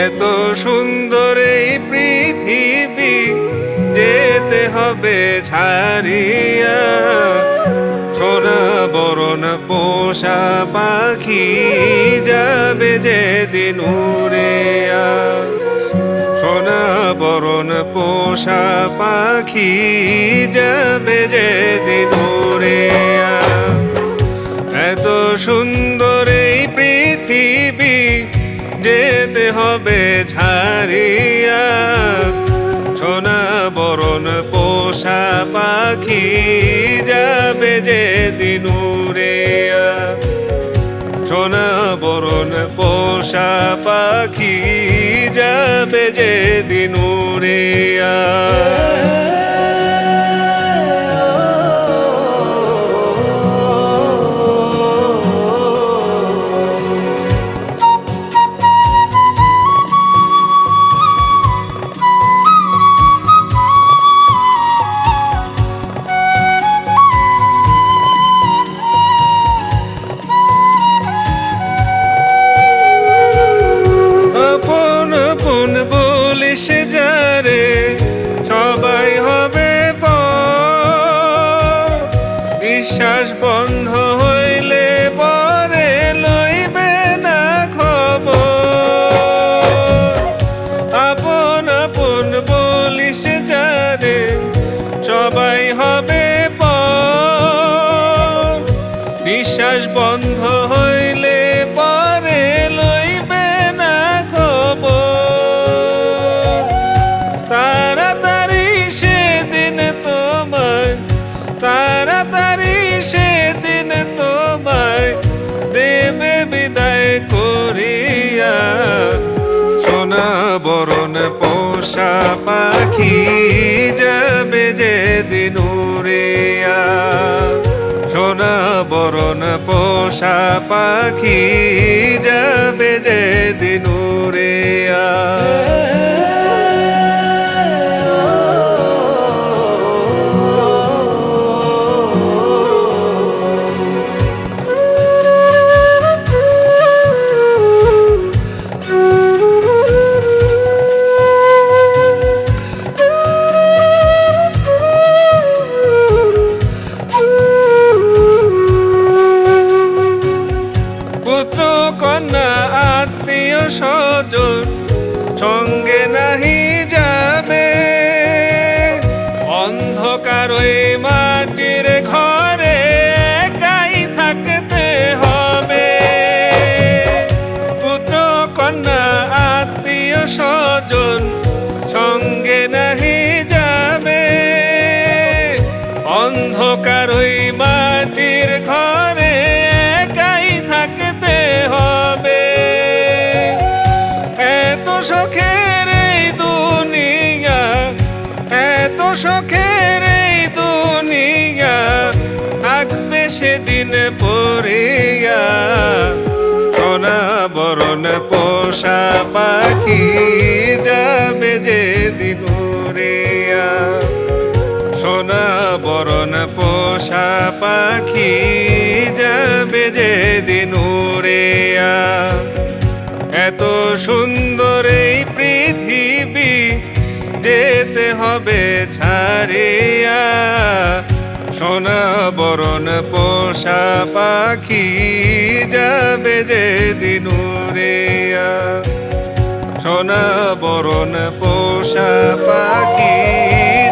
এত সুন্দর এই পৃথিবী যেতে হবে ছাড়িয়া, সোনা বরণ পোষা পাখি যাবে যেদিন উড়িয়া। সোনা বরণ পোষা পাখি যাবে যেদিন উড়িয়া। এত সুন্দর এই পৃথিবী যেতে হবে ছাড়িয়া, সোনা বরণ পোষা পাখি যাবে যেদিন উড়িয়া। সোনা বরণ পোষা পাখি যাবে যেদিন উড়িয়া। সে যারে সবাই হবে পর, বিশ্বাস বন্ধ হইলে পরে লইবে না খবর। আপন আপন বলিস যারে সবাই হবে পর, বিশ্বাস বন্ধ হইলে পরে লইবে না খবর। তাড়াতাড়ি সেদিন তোমায়, তাড়াতাড়ি সেদিন তোমায় দেবে বিদায় করিয়া। সোনা বরণ পোষা পাখি যাবে যেদিন উড়িয়া। সোনা বরণ পোষা পাখি যাবে যেদিন উড়িয়া। পুত্র কন্যা আত্মীয় স্বজন সঙ্গে নাহি যাবে, অন্ধকার ওই মাটির ঘরে একাই থাকতে হবে। পুত্র কন্যা আত্মীয় স্বজন সঙ্গে নাহি যাবে, অন্ধকার ওই মাটির ঘরে একাই থাকতে হবে। এত শখের এই দুনিয়া, এত শখের এই দুনিয়া থাকবে সেদিন পড়িয়া। সোনা বরণ পোষা পাখি যাবে যেদিন উড়িয়া। সোনা বরণ পোষা পাখি যাবে যেদিন উড়িয়া। এত সুন্দর এই পৃথিবী যেতে হবে ছাড়িয়া, সোনা বরণ পোষা পাখি যাবে যেদিন উড়িয়া। সোনা বরণ পোষা পাখি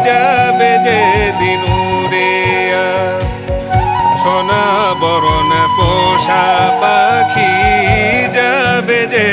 যাবে যেদিন উড়িয়া। সোনা বরণ পোষা পাখি যাবে যে